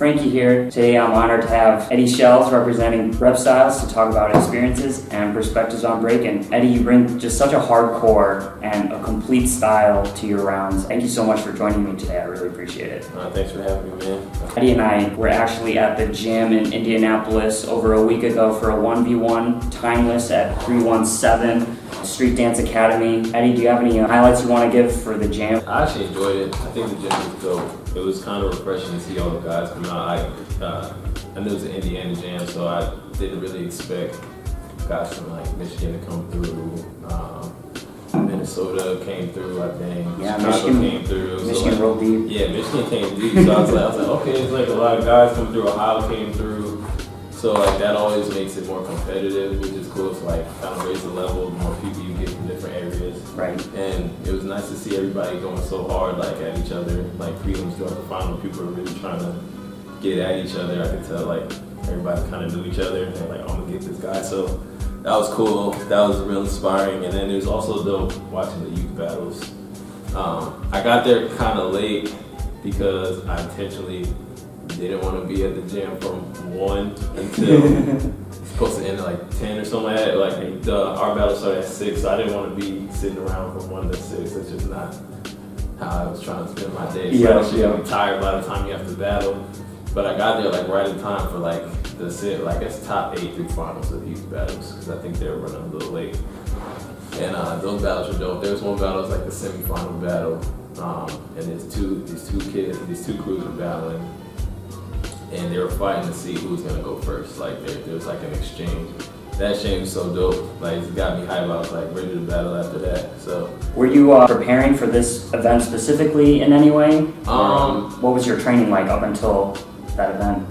Frankie here. Today I'm honored to have Eddie Shellz representing Repstyles to talk about experiences and perspectives on Breakin. Eddie, you bring just such a hardcore and a complete style to your rounds. Thank you so much for joining me today. I really appreciate it. Thanks for having me, man. Eddie and I were actually at the gym in Indianapolis over a week ago for a 1v1 timeless at 317 Street Dance Academy. Eddie, do you have any highlights you want to give for the jam? I actually enjoyed it. I think the gym was dope. It was kind of refreshing to see all the guys come out. I knew it was an Indiana jam, so I didn't really expect guys from like Michigan to come through. Minnesota came through, I think. Yeah, Chicago came through. Michigan rolled deep. Yeah, Michigan came deep. So I was like, okay, it's like a lot of guys come through. Ohio came through. So like that always makes it more competitive, which is cool. So like kind of raise the level, the more people you get from different areas. Right. And it was nice to see everybody going so hard like at each other. Like prelims throughout the final, people were really trying to get at each other. I could tell like everybody kind of knew each other and they're like, I'm gonna get this guy. So that was cool. That was real inspiring. And then it was also dope watching the youth battles. I got there kind of late because I intentionally didn't want to be at the gym from 1 until it's supposed to end at like 10 or something like that. Like our battle started at 6, so I didn't want to be sitting around from 1 to 6. That's just not how I was trying to spend my day. So I should be tired by the time you have to battle. But I got there like right in time for like it's top 8 through finals of these battles because I think they were running a little late. And those battles were dope. There was one battle, it was like the semi-final battle, and these two crews were battling. And they were fighting to see who was gonna go first. Like there was like an exchange. That exchange was so dope. Like it got me hyped. I was like ready to battle after that. So were you preparing for this event specifically in any way? What was your training like up until that event?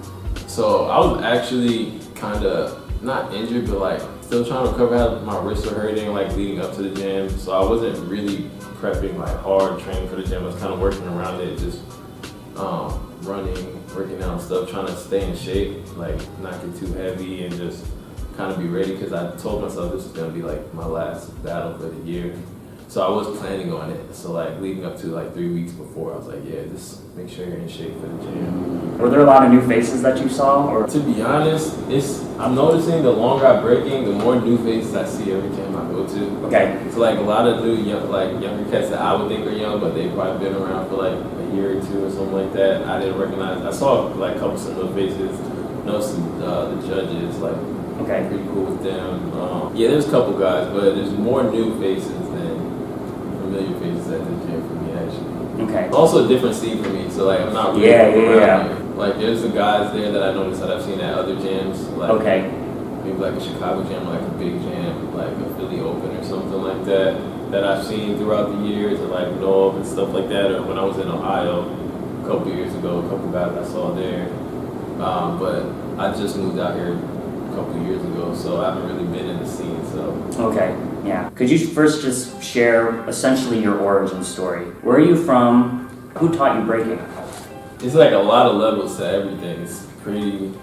So I was actually kind of not injured, but like still trying to recover. My wrists were hurting like leading up to the gym. So I wasn't really prepping like hard training for the gym. I was kind of working around it, just running, working out and stuff, trying to stay in shape, like not get too heavy and just kind of be ready because I told myself this was going to be like my last battle for the year. So I was planning on it. So like leading up to like 3 weeks before, I was like, yeah, just make sure you're in shape for the gym. Were there a lot of new faces that you saw? Or to be honest, I'm noticing the longer I'm breaking, the more new faces I see every gym I go to. Okay. So like a lot of new younger cats that I would think are young, but they've probably been around for like a year or 2 or something like that. I didn't recognize. I saw like a couple similar faces. Noticed the judges, like pretty cool with them. Yeah, there's a couple guys, but there's more new faces than familiar faces at the gym for me actually. Okay. Also a different scene for me, so like I'm not really around here. Like there's some guys there that I noticed that I've seen at other gyms, like maybe like a Chicago jam, like a big jam, like a Philly Open or something like that I've seen throughout the years and like know of and stuff like that. Or when I was in Ohio a couple years ago, a couple guys I saw there. But I just moved out here a couple years ago, so I haven't really been in the scene. So could you first just share essentially your origin story? Where are you from? Who taught you breaking? It's like a lot of levels to everything. It's pretty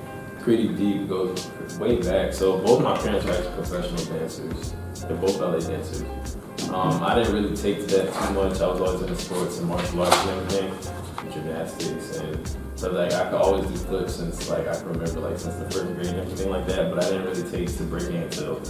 deep. It goes way back. So both my parents are actually professional dancers. They're both ballet dancers. I didn't really take to that too much. I was always into sports and martial arts and everything, and gymnastics, and so like I could always do flips since like I can remember like since the 1st grade and everything like that. But I didn't really take to breaking until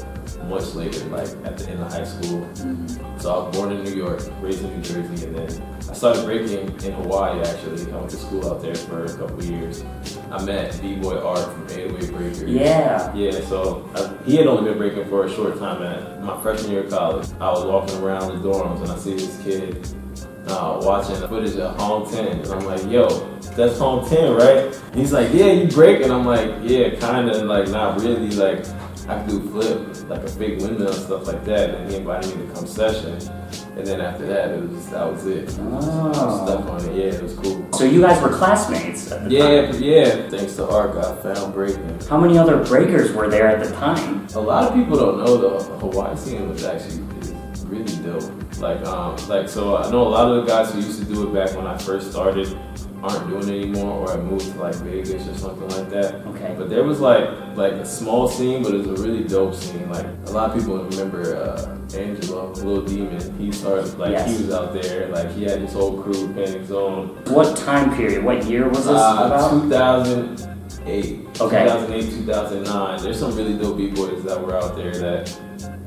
much later, like at the end of high school. Mm-hmm. So I was born in New York, raised in New Jersey, and then I started breaking in Hawaii actually. I went to school out there for a couple of years. I met B-Boy Art from 808 Breakers. Yeah. Yeah, so he had only been breaking for a short time. At my freshman year of college, I was walking around the dorms and I see this kid watching the footage of Home 10. And I'm like, yo, that's Home 10, right? And he's like, yeah, you break? And I'm like, yeah, kind of, like not really, like I could do flip, like a big windmill and stuff like that. And he invited me to come session. And then after that, that was it. I was stuck on it. Yeah, it was cool. So you guys were classmates at the time? Yeah. Thanks to Art, I found breaking. How many other breakers were there at the time? A lot of people don't know the Hawaii scene was actually really dope. So I know a lot of the guys who used to do it back when I first started. aren't doing it anymore, or I moved to like Vegas or something like that. Okay. But there was like a small scene, but it was a really dope scene. Like a lot of people remember Angelo, Lil Demon. He started he was out there. Like he had his whole crew, Panic Zone. What time period? What year was this about? 2008. Okay. 2008, 2009. There's some really dope b-boys that were out there that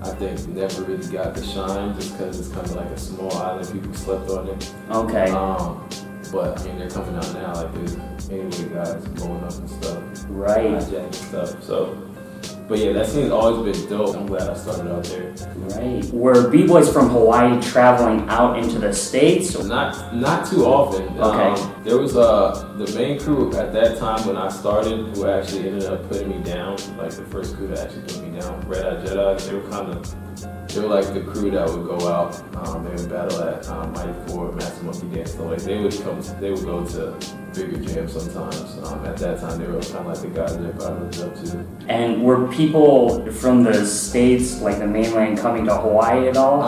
I think never really got the shine just because it's kind of like a small island. People slept on it. Okay. But I mean, they're coming out now. Like there's anyway guys blowing up and stuff. Right. And stuff. So, but yeah, that scene's always been dope. I'm glad I started out there. Right. Were b-boys from Hawaii traveling out into the States? Not too often. Okay. There was the main crew at that time when I started who actually ended up putting me down. Like the first crew that actually put me down, Red Eye Jedi. They were like the crew that would go out. They would battle at Mighty Ford, Master Monkey Dance. So like they would go to bigger jams sometimes. At that time, they were kind of like the guys that everybody looked up to. And were people from the States, like the mainland, coming to Hawaii at all?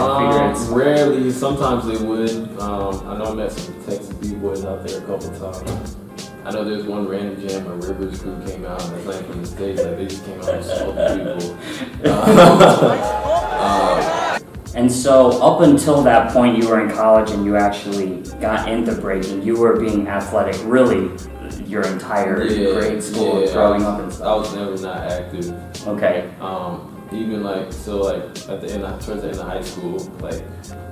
Rarely. Sometimes they would. I know I met some Texas b-boys out there a couple times. I know there's one random jam where Rivers crew came out and they're from the States. Like they just came out and smoked people. And so up until that point, you were in college and you actually got into breaking. You were being athletic really your entire grade school, growing up and stuff. I was never not active. Okay. Even towards the end of high school, like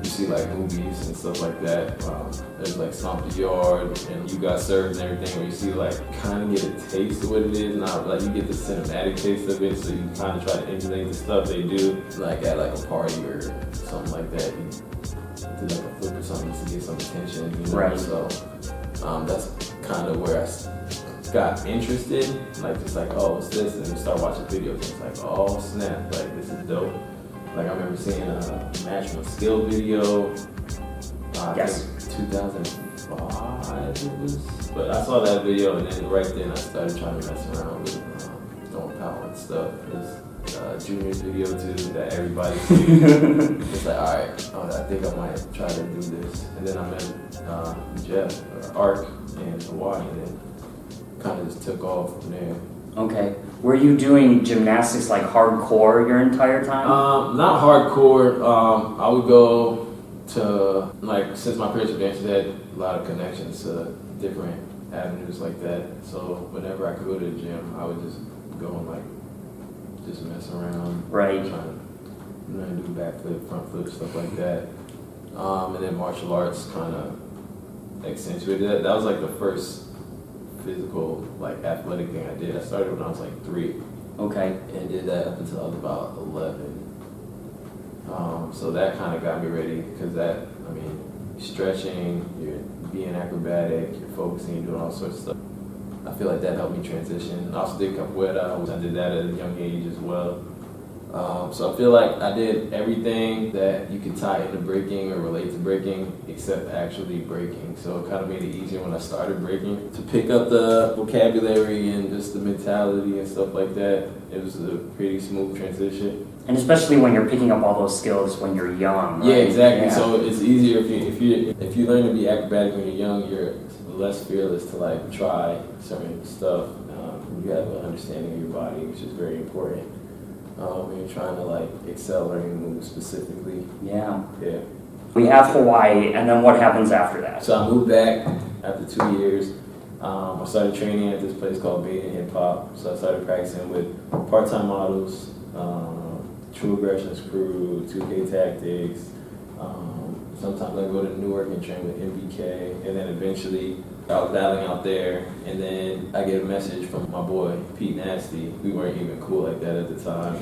you see like movies and stuff like that. There's like Stomp the Yard and You Got Served and everything, where you see like kind of get a taste of what it is. Not like you get the cinematic taste of it, so you kind of try to emulate the stuff they do, like at like a party or something like that. You do like a flip or something just to get some attention, you know. Right. So that's kind of where I got interested, like just like, oh, what's this? And you start watching videos and it's like, oh snap, like this is dope. Like I remember seeing a National Skill video, I think 2005 it was. But I saw that video and then right then I started trying to mess around with throwing power and stuff. This Junior's video too that everybody sees. It's like, alright, I think I might try to do this. And then I met Jeff, or Ark in Hawaii, and then kind of just took off from there. Okay. Were you doing gymnastics like hardcore your entire time? Not hardcore. I would go to, like, since my parents were dancers, had a lot of connections to different avenues like that. So whenever I could go to the gym, I would just go and like just mess around. Right. Trying to do backflip, front flip, stuff like that. And then martial arts kind of accentuated that. That was like the first physical, like athletic thing I did. I started when I was like 3. Okay. And did that up until I was about 11. So that kind of got me ready because that, I mean, stretching, you're being acrobatic, you're focusing, you're doing all sorts of stuff. I feel like that helped me transition. I also did capoeira, I did that at a young age as well. So I feel like I did everything that you could tie into breaking or relate to breaking except actually breaking. So it kind of made it easier when I started breaking to pick up the vocabulary and just the mentality and stuff like that. It was a pretty smooth transition. And especially when you're picking up all those skills when you're young. Right? Yeah, exactly. Yeah. So it's easier if you learn to be acrobatic when you're young. You're less fearless to like try certain stuff. You have an understanding of your body, which is very important. When you're trying to like excel learning moves specifically. Yeah. Yeah. We have Hawaii, and then what happens after that? So I moved back after 2 years. I started training at this place called Breakin Hip Hop. So I started practicing with part-time models, True Aggression's crew, 2K Tactics. Sometimes I go to Newark and train with MBK, and then eventually I was battling out there, and then I get a message from my boy, Pete Nasty. We weren't even cool like that at the time.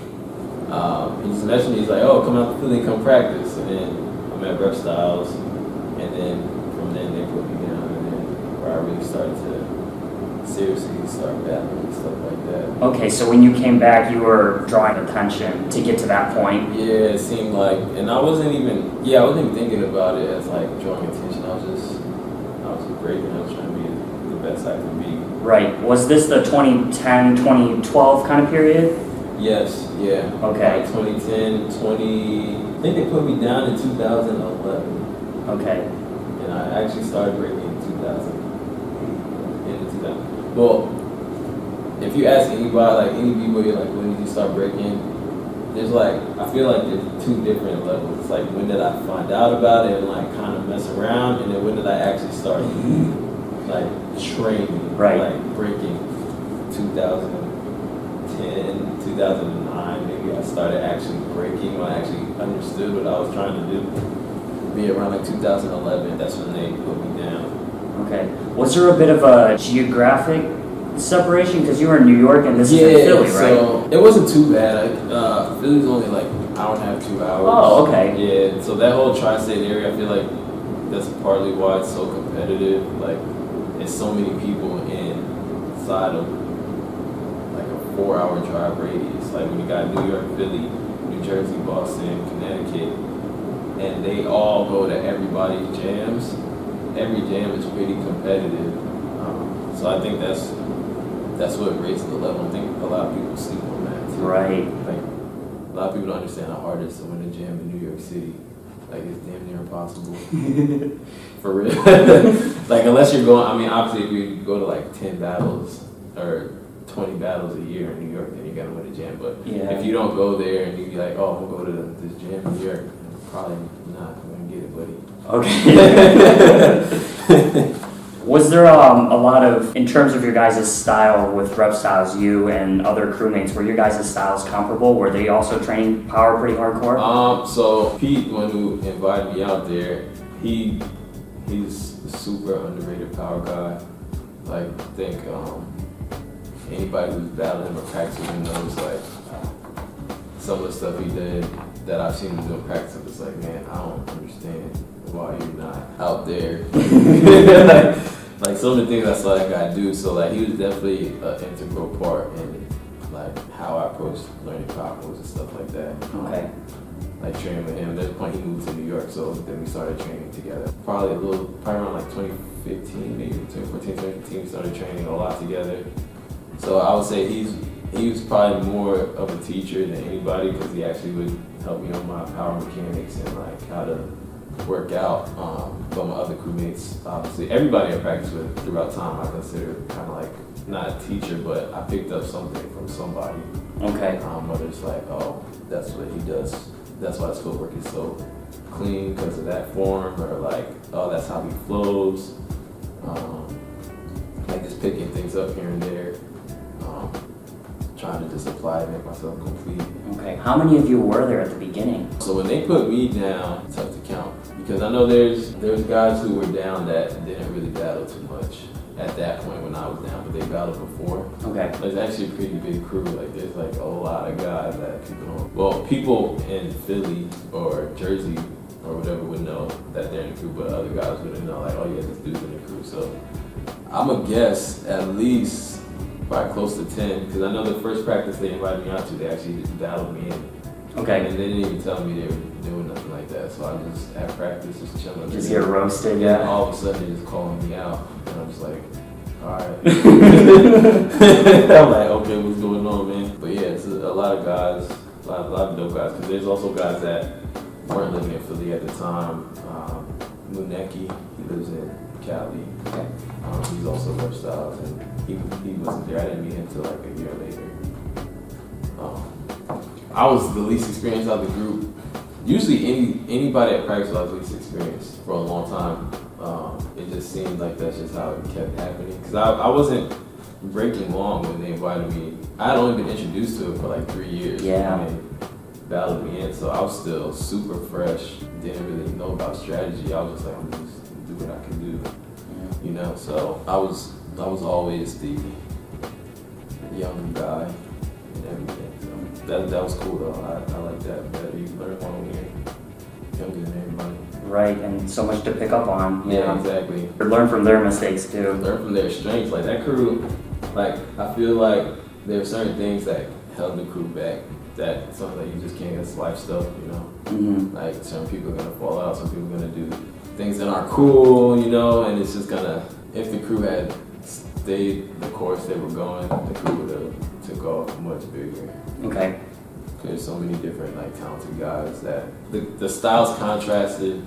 He just messaged me, he's like, oh, come out to Philly, come practice. And then I'm at Repstyles, and then from then they put me down, and then where I really started to seriously start battling and stuff like that. Okay, so when you came back, you were drawing attention to get to that point? Yeah, it seemed like, and I wasn't even thinking about it as like drawing attention. I was just breaking. I was trying to be the best I could be. Right. Was this the 2010, 2012 kind of period? Yes, yeah. Okay. 2010, I think they put me down in 2011. Okay. And I actually started breaking in 2012. Well, if you ask anybody, like any b-boy, like when did you start breaking? There's like, I feel like there's two different levels. It's like when did I find out about it and like kind of mess around, and then when did I actually start like training, Right. like breaking. 2010, 2009, maybe I started actually breaking when I actually understood what I was trying to do. Be around like 2011, that's when they put me down. Okay. Was there a bit of a geographic separation because you were in New York and this is in Philly, right? So it wasn't too bad. Philly's only like hour and a half, 2 hours. Oh, okay. Yeah, so that whole tri-state area, I feel like that's partly why it's so competitive. Like, there's so many people inside of like a 4-hour drive radius. Like when you got New York, Philly, New Jersey, Boston, Connecticut, and they all go to everybody's jams. Every jam is pretty competitive. So I think that's what raises the level. I think a lot of people sleep on that too. Right. Like, a lot of people don't understand how hard it is to win a jam in New York City. Like, it's damn near impossible. For real. Like, unless you're going, I mean, obviously if you go to like 10 battles or 20 battles a year in New York, then you're gonna win a jam. But if you don't go there and you be like, oh, I'm gonna go to this jam in New York, probably not gonna get it, buddy. Okay. Was there a lot of, in terms of your guys' style with Repstyles, you and other crewmates, were your guys' styles comparable? Were they also training power pretty hardcore? So Pete, the one who invited me out there, he's a super underrated power guy. Like, I think anybody who's battling him or practicing him knows like some of the stuff he did that I've seen him do in practice. It's like, man, I don't understand why you're not out there. like some of the things I saw that guy do. So like he was definitely an integral part in like how I approached learning power moves and stuff like that. Okay. Like training with him. At that point he moved to New York, so then we started training together. Probably around like 2015, maybe 2014, 2015, we started training a lot together. So I would say he was probably more of a teacher than anybody because he actually would help me on my power mechanics and like how to work out. But my other crewmates, obviously, everybody I practiced with throughout time, I consider kind of like not a teacher, but I picked up something from somebody. Okay. Whether it's like, oh, that's what he does. That's why his footwork is so clean because of that form, or like, oh, that's how he flows. Like just picking things up here and there. Trying to just apply and make myself complete. Okay. How many of you were there at the beginning? So when they put me down, it's tough to count because I know there's guys who were down that didn't really battle too much at that point when I was down, but they battled before. Okay. There's actually a pretty big crew. Like there's like a lot of guys that people don't. Well, people in Philly or Jersey or whatever would know that they're in the crew, but other guys wouldn't know. Like, oh yeah, this dude's in the crew. So I'm gonna guess at least probably close to 10, because I know the first practice they invited me out to, they actually just battled me in. Okay. And they didn't even tell me they were doing nothing like that. So I just, at practice, just chilling. Just get roasted, And yeah. all of a sudden, they just calling me out. And I'm just like, alright. I'm like, okay, what's going on, man? But yeah, it's a lot of guys, a lot of dope guys, because there's also guys that weren't living in Philly at the time. Muneki, he lives in Cali. Okay. He's also Repstyles, and he wasn't there. I didn't meet him until like a year later. I was the least experienced out of the group. Usually anybody at practice was least experienced for a long time. It just seemed like that's just how it kept happening. Because I wasn't breaking long when they invited me. I had only been introduced to it for like 3 years. Yeah. When they battled me in, so I was still super fresh. Didn't really know about strategy. I was just like, I'm just do what I can do. You know, so I was always the young guy and everything. So that was cool though. I like that. You learn more when you're younger than everybody. Right, and so much to pick up on. Yeah, exactly. Or learn from their mistakes too. Learn from their strengths. Like that crew, like I feel like there are certain things that held the crew back. That something that you just can't. It's life stuff, you know. Mm-hmm. Like some people are gonna fall out. Some people are gonna do things that aren't cool, you know, and it's just gonna, if the crew had stayed the course they were going, the crew would have took off much bigger. Okay. There's so many different like talented guys that the styles contrasted,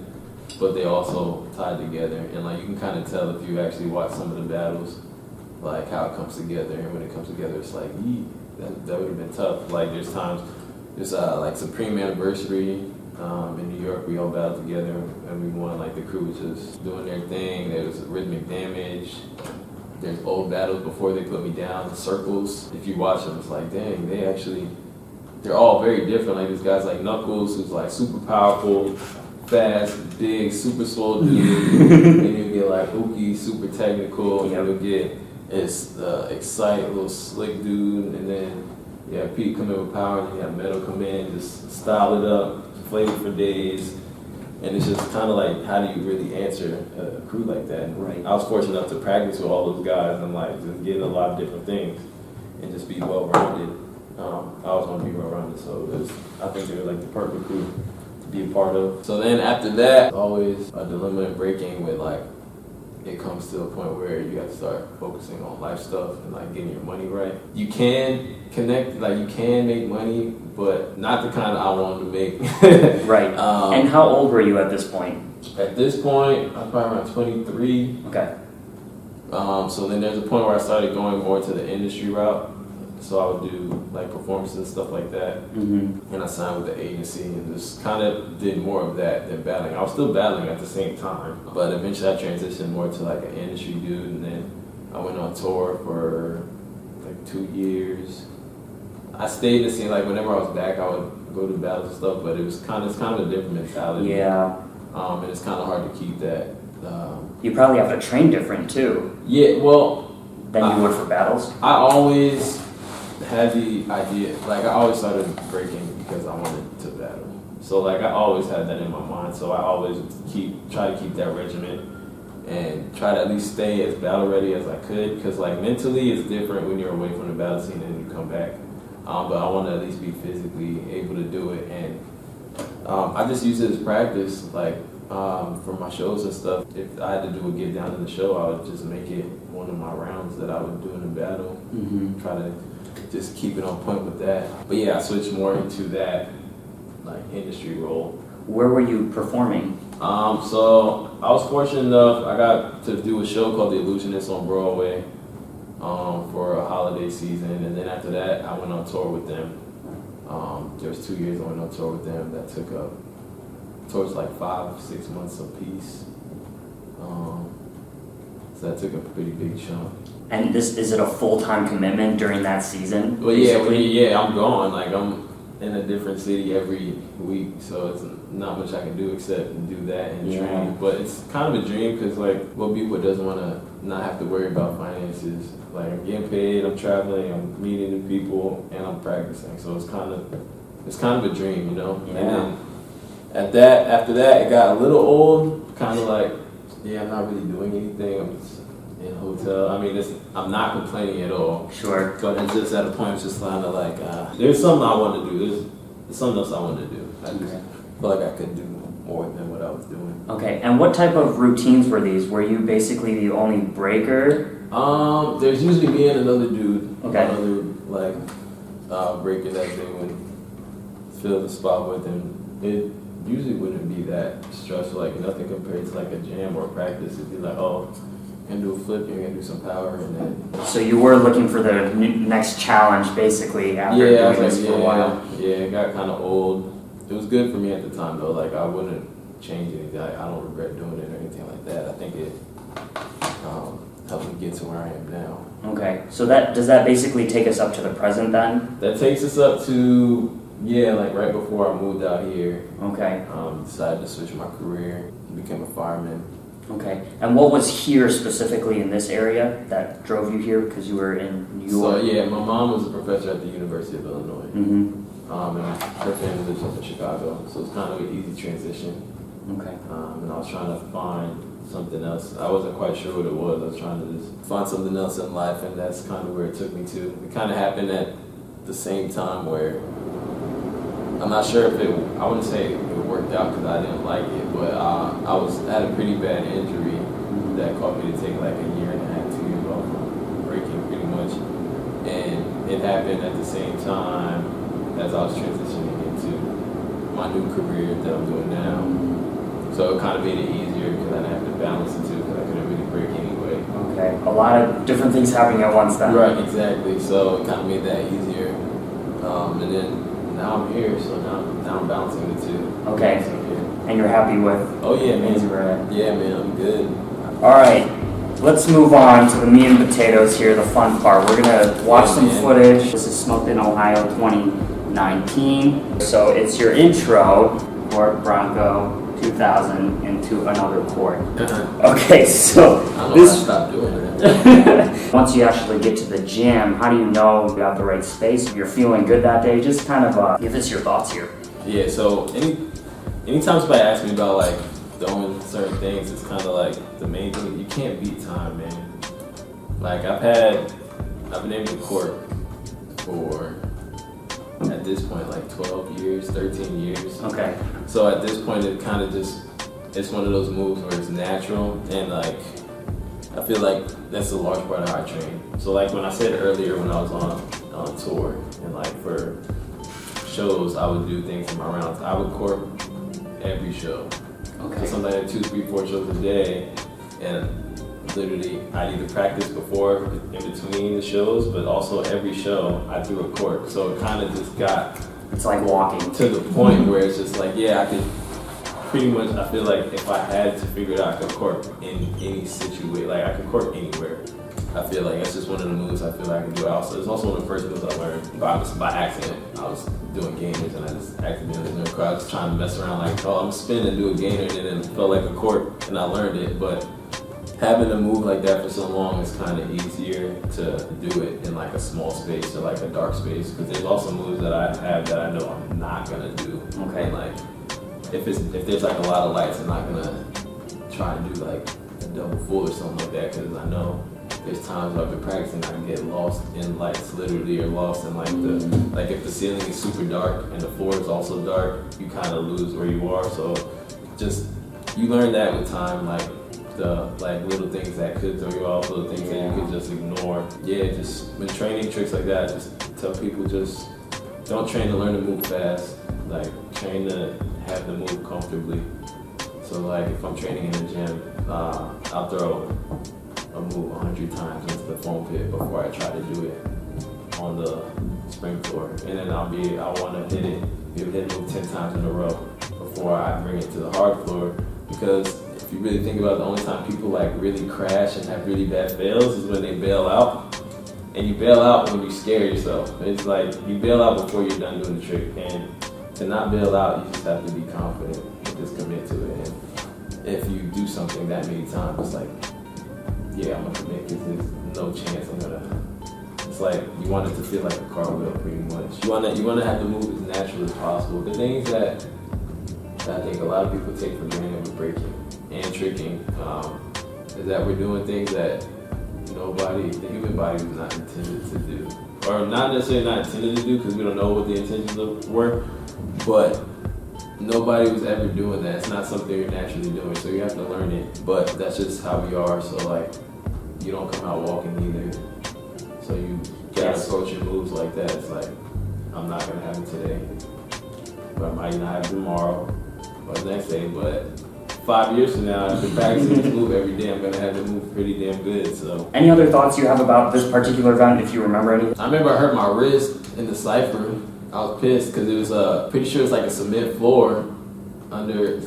but they also tied together, and like you can kind of tell if you actually watch some of the battles, like how it comes together. And when it comes together, it's like, that would have been tough. Like there's times, there's like Supreme Anniversary in New York, we all battled together and we won. Like the crew was just doing their thing. There was Rhythmic Damage. There's old battles before they put me down, Circles. If you watch them, it's like, dang, they're all very different. Like this guy's like Knuckles, who's like super powerful, fast, big, super slow dude. And you get like Uki, super technical. And you'll get Excite, little slick dude. And then you have Pete come in with power, and you have Metal come in, just style it up, flavor for days. And it's just kind of like, how do you really answer a crew like that? Right. I was fortunate enough to practice with all those guys and like just get a lot of different things and just be well-rounded. I always want to be well-rounded, so I think they were like the perfect crew to be a part of. So then after that, always a dilemma in breaking with like, it comes to a point where you have to start focusing on life stuff and like getting your money right. You can connect, like you can make money, but not the kind I wanted to make. Right. And how old were you at this point? At this point, I was probably around 23. Okay. So then there's a point where I started going more to the industry route. So I would do like performances and stuff like that. Mm-hmm. And I signed with the agency and just kind of did more of that than battling. I was still battling at the same time, but eventually I transitioned more to like an industry dude. And then I went on tour for like 2 years. I stayed in the scene, like whenever I was back, I would go to battles and stuff, but it's kind of a different mentality. Yeah. And it's kind of hard to keep that. You probably have to train different too. Yeah, well. Than you would for battles. I always had the idea, like I always started breaking because I wanted to battle. So like I always had that in my mind. So I always try to keep that regimen and try to at least stay as battle ready as I could. Because like mentally it's different when you're away from the battle scene and you come back. But I want to at least be physically able to do it. And I just use it as practice, like for my shows and stuff. If I had to do a get down in the show, I would just make it one of my rounds that I would do in the battle. Mm-hmm. Try to just keep it on point with that. But yeah, I switched more into that like industry role. Where were you performing? So I was fortunate enough, I got to do a show called The Illusionist on Broadway for a holiday season, and then after that I went on tour with them. There was 2 years I went on tour with them that took up towards like 5-6 months apiece. So that took a pretty big chunk. And is it a full-time commitment during that season? Well, yeah, I'm gone. Like I'm in a different city every week, so it's not much I can do except do that and train. But it's kind of a dream because like, what people doesn't want to not have to worry about finances. Like I'm getting paid, I'm traveling, I'm meeting new people, and I'm practicing. So it's kind of a dream, you know. Yeah. And then after that, it got a little old. Kind of like, I'm not really doing anything. I'm just in a hotel. I mean, I'm not complaining at all. Sure. But it's just at a point, it's just kind of like, there's something I want to do. There's something else I want to do. I just feel like I could do more than what I was doing. Okay, and what type of routines were these? Were you basically the only breaker? There's usually me and another dude. Okay. Another, like, breaker that they would fill the spot with, and it usually wouldn't be that stressful, like nothing compared to like a jam or practice. It'd be like, oh, you're gonna do a flip, you're gonna do some power, and then. So you were looking for the next challenge, basically, after doing this for a while. Yeah, it got kind of old. It was good for me at the time though. Like I wouldn't change anything. I don't regret doing it or anything like that. I think it helped me get to where I am now. Okay, so does that basically take us up to the present then? That takes us up to. Yeah, like right before I moved out here. Okay. Decided to switch my career, became a fireman. Okay. And what was here specifically in this area that drove you here? Because you were in New York. So yeah, my mom was a professor at the University of Illinois. Mm-hmm. And her family lives up in Chicago, so it's kind of an easy transition. Okay. And I was trying to find something else. I wasn't quite sure what it was. I was trying to just find something else in life, and that's kind of where it took me to. It kind of happened at the same time where. I'm not sure if I wouldn't say it worked out because I didn't like it, but I had a pretty bad injury that caused me to take like a year and a half, 2 years off from breaking pretty much. And it happened at the same time as I was transitioning into my new career that I'm doing now. So it kind of made it easier because I didn't have to balance the two because I couldn't really break anyway. Okay. Okay, a lot of different things happening at once then. Right, exactly. So it kind of made that easier. And then now I'm here, so now I'm balancing the two. Okay. So, yeah. And you're happy with Oh yeah, things man. you're at? Yeah, man, I'm good. All right, let's move on to the meat and potatoes here, the fun part. We're gonna watch some footage. This is Smoked in Ohio 2019. So it's your intro, Court Bronco 2000 into another court. Okay, so I don't know this. how to stop doing that. Once you actually get to the gym, how do you know you got the right space? You're feeling good that day? Just kind of give us your thoughts here. Yeah, so anytime somebody asks me about like doing certain things, it's kind of like the main thing. You can't beat time, man. Like I've been able to court for at this point like 12 years, 13 years. Okay. So at this point, it kind of just it's one of those moves where it's natural and like I feel like that's a large part of how I train. So like when I said earlier when I was on tour and like for shows, I would do things in my rounds. I would court every show. Okay. So sometimes I had 2, 3, 4 shows a day, and literally I'd either practice before, in between the shows, but also every show I threw a court. So it kind of just got It's like walking. to the point where it's just like, yeah, I could pretty much, I feel like if I had to figure it out, I could court in any situation. Like I could court anywhere. I feel like that's just one of the moves I feel like I can do. Also, it's also one of the first moves I learned by accident. I was doing gainers and I just accidentally learned a court. I was trying to mess around like, oh, I'm spinning and do a gainer, and then it felt like a court, and I learned it. But having a move like that for so long is kind of easier to do it in like a small space or like a dark space, because there's also moves that I have that I know I'm not gonna do. Okay. And like if there's like a lot of lights, I'm not gonna try and do like a double full or something like that, because I know there's times I've been practicing I can get lost in lights literally, or lost in like if the ceiling is super dark and the floor is also dark, you kind of lose where you are. So just you learn that with time, like the like little things that could throw you off, little things that you could just ignore. Yeah, just when training tricks like that, just tell people just don't train to learn to move fast. Like train to have the move comfortably. So like if I'm training in the gym, I'll throw a move 100 times into the foam pit before I try to do it on the spring floor, and then I want to hit the move 10 times in a row before I bring it to the hard floor. Because if you really think about it, the only time people like really crash and have really bad fails is when they bail out. And you bail out when you scare yourself. It's like you bail out before you're done doing the trick. And to not bail out, you just have to be confident and just commit to it. And if you do something that many times, it's like, yeah, I'm gonna commit because there's no chance I'm gonna. It's like you want it to feel like a cartwheel, pretty much. You wanna have the move as natural as possible. The things that I think a lot of people take for granted with breaking and tricking is that we're doing things that the human body was not intended to do, or not necessarily not intended to do, because we don't know what the intentions were, but nobody was ever doing that. It's not something you're naturally doing, so you have to learn it. But that's just how we are. So like, you don't come out walking either. So you gotta approach your moves like that. It's like, I'm not gonna have it today, but I might not have it tomorrow or the next day. But 5 years from now, after practicing this move every day, I'm gonna have it move pretty damn good. So. Any other thoughts you have about this particular event, if you remember any? I remember I hurt my wrist in the cypher. I was pissed because it was pretty sure it's like a cement floor under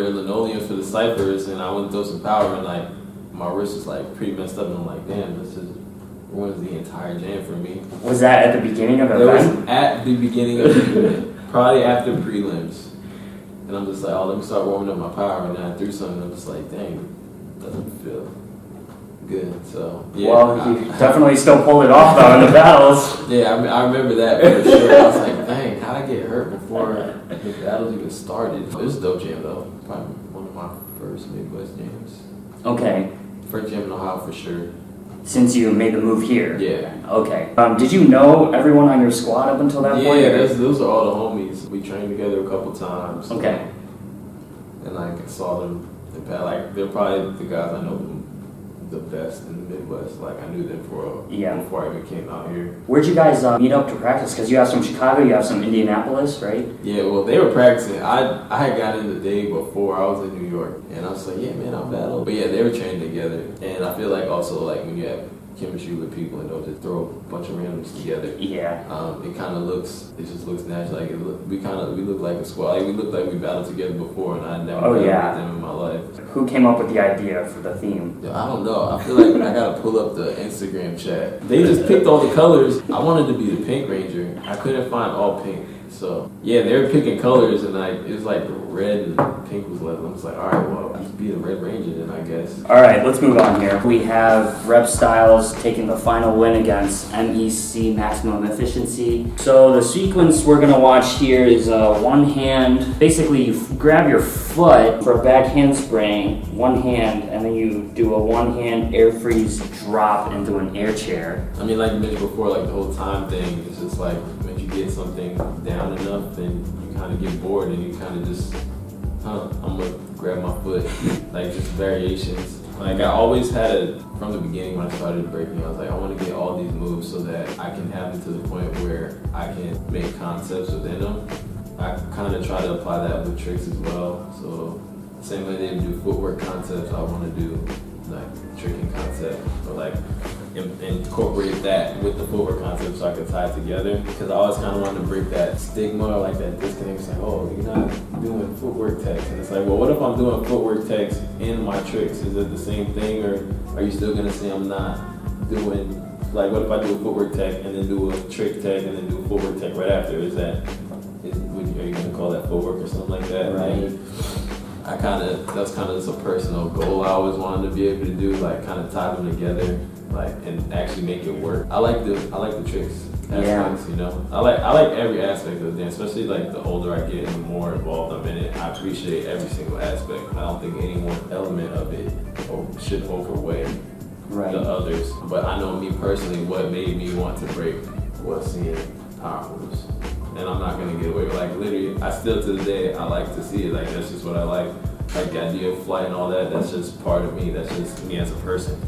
linoleum for the ciphers, and I went through some power and like my wrist was like pretty messed up, and I'm like, damn, this just ruins the entire jam for me. Was that at the beginning of the event? It was at the beginning of the event, probably after prelims, and I'm just like, oh, let me start warming up my power, and then I threw something, and I'm just like, dang, doesn't feel good. So yeah. Well, you definitely still pulled it off though in the battles. Yeah, I remember that for sure. I was like, dang, how'd I get hurt before the battles even started? It was a dope jam though. Probably one of my first Midwest jams. Okay. First jam in Ohio for sure. Since you made the move here? Yeah. Okay. Did you know everyone on your squad up until that point? Yeah, those are all the homies. We trained together a couple times. Okay. And like I saw them, like they're probably the guys I know the best in the Midwest. Like I knew them before I even came out here. Where'd you guys meet up to practice? Because you have some Chicago, you have some Indianapolis, right? Yeah, well, they were practicing. I had got in the day before. I was in New York, and I was like, yeah, man, I'm battling. But yeah, they were training together, and I feel like also like when you have chemistry with people and they'll just throw a bunch of randoms together. Yeah. It just looks natural. Like we look like a squad. Like we look like we battled together before, and I never battled with them in my life. Who came up with the idea for the theme? I don't know. I feel like I gotta pull up the Instagram chat. They just picked all the colors. I wanted to be the Pink Ranger. I couldn't find all pink. So yeah, they were picking colors, and it was like red and pink was left. I was like, all right, well, I'll be the Red Ranger then, I guess. All right, let's move on here. We have Repstyles taking the final win against MEC Maximum Efficiency. So the sequence we're gonna watch here is one hand. Basically, you grab your foot for a back handspring, one hand, and then you do a one-hand air freeze drop into an air chair. I mean, like you mentioned before, like the whole time thing. It's just like when you get something down enough, then you kind of get bored and you kind of just, I'm gonna grab my foot, like just variations. Like I always had from the beginning when I started breaking, I was like, I want to get all these moves so that I can have them to the point where I can make concepts within them. I kind of try to apply that with tricks as well. So same way they do footwork concepts, I want to do like tricking concept, or like incorporate that with the footwork concept so I can tie it together. Because I always kind of wanted to break that stigma or like that disconnect. It's like, oh, you're not doing footwork techs. And it's like, well, what if I'm doing footwork techs in my tricks? Is it the same thing, or are you still gonna say I'm not doing, like, what if I do a footwork tech and then do a trick tech and then do a footwork tech right after? Are you gonna call that footwork or something like that? Right. Like, that's kind of just a personal goal I always wanted to be able to do, like kind of tie them together, like, and actually make it work. I like the tricks aspects, you know. I like every aspect of the dance, especially like the older I get and the more involved I'm in it. I appreciate every single aspect. I don't think any one element of it should overweigh the others. But I know me personally, what made me want to break was seeing power moves. And I'm not gonna get away with, like, literally, I still to the day, I like to see it. Like, that's just what I like. Like the idea of flight and all that, that's just part of me. That's just me as a person.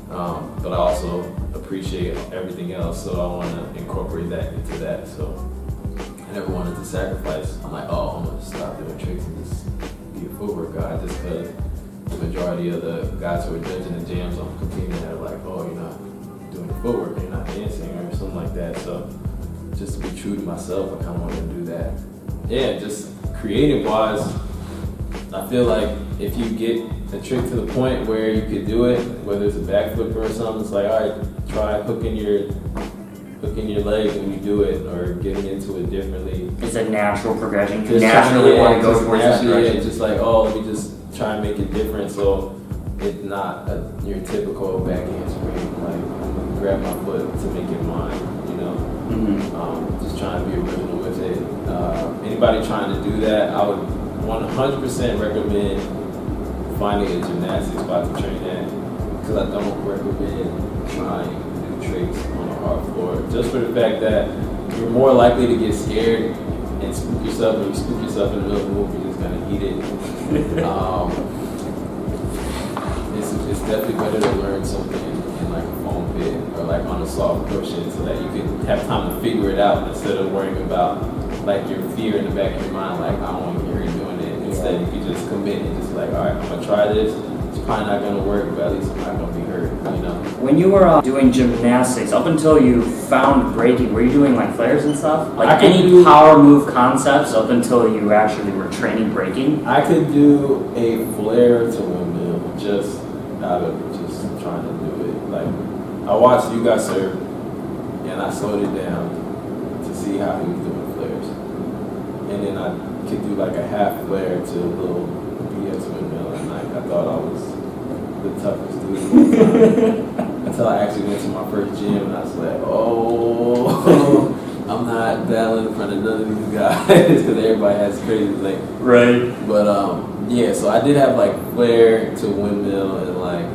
But I also appreciate everything else, so I want to incorporate that into that. So I never wanted to sacrifice. I'm like, oh, I'm gonna stop doing tricks and just be a footwork guy, just because the majority of the guys who are judging the jams I'm competing at are like, oh, you're not doing the footwork, you're not dancing, or something like that. So just to be true to myself, I kind of wanted to do that. Yeah, just creative wise, I feel like if you get a trick to the point where you could do it, whether it's a backflip or something, it's like, all right, try hooking your leg when you do it, or getting into it differently. It's a natural progression. You just naturally want to go towards that direction. Yeah, just like, oh, let me just try and make it different, so it's not your typical backhand spring. Like, I'm gonna grab my foot to make it mine, you know. Just trying to be original with it. Anybody trying to do that, I would 100% recommend finding a gymnastics spot to train at, because I don't recommend trying to do tricks on a hard floor, just for the fact that you're more likely to get scared and spook yourself. When you spook yourself in the middle of the move, you're just gonna eat it. It's definitely better to learn something in like a foam pit or like on a soft cushion, so that you can have time to figure it out instead of worrying about like your fear in the back of your mind, like, I don't want to get hurt doing it. Instead, you can just commit and just like, all right, I'm gonna try this. It's probably not gonna work, but at least I'm not gonna be hurt, you know. When you were doing gymnastics, up until you found breaking, were you doing like flares and stuff? Like any power move concepts up until you actually were training breaking? I could do a flare to windmill just out of just trying to do it. Like, I watched you guys serve, and I slowed it down to see how he was doing flares. And then I could do like a half flare to a little BS windmill, and like, I thought I was the toughest dude of all time. Until I actually went to my first gym, and I was like, oh, I'm not battling in front of none of these guys, because everybody has crazy things. Right. But yeah, so I did have like flare to windmill, and like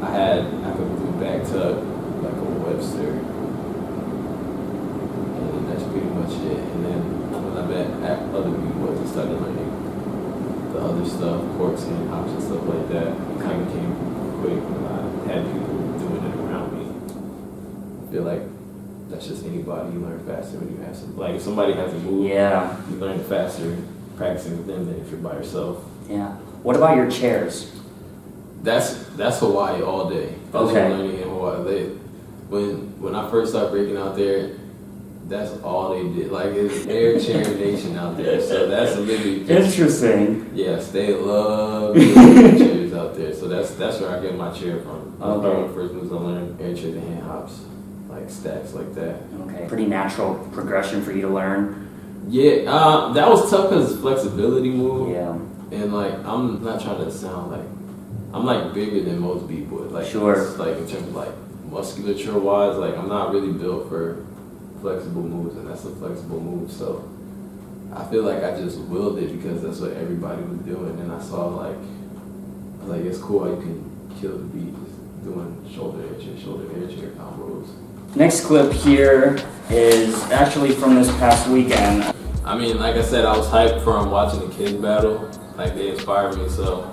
I could do back tuck like a Webster, and that's pretty much it. And then when I met at other people, I started learning the other stuff, corks and hops and stuff like that. It kind of became quick when I had people doing it around me. I feel like that's just anybody. You learn faster when you have some. Like if somebody has a move, Yeah. you learn it faster practicing with them than if you're by yourself. Yeah. What about your chairs? That's Hawaii all day. That's Okay. learning in Hawaii. When I first started breaking out there, that's all they did. Like it's air chair nation out there. So that's literally Interesting. yes, they love air chairs out there. So that's where I get my chair from. Okay. One of the first moves I learned air chairs and hand hops, like stacks like that. Okay. Pretty natural progression for you to learn. Yeah, that was tough because it's flexibility move. Yeah. And like I'm not trying to sound like I'm like bigger than most people. Like Sure. it's, like in terms of like musculature wise, like I'm not really built for flexible moves, and that's a flexible move. So I feel like I just willed it because that's what everybody was doing, and I saw like I was like it's cool how you can kill the beat just doing shoulder air chair combos. Next clip here is actually from this past weekend. I mean, like I said, I was hyped from watching the kids battle. Like they inspired me, so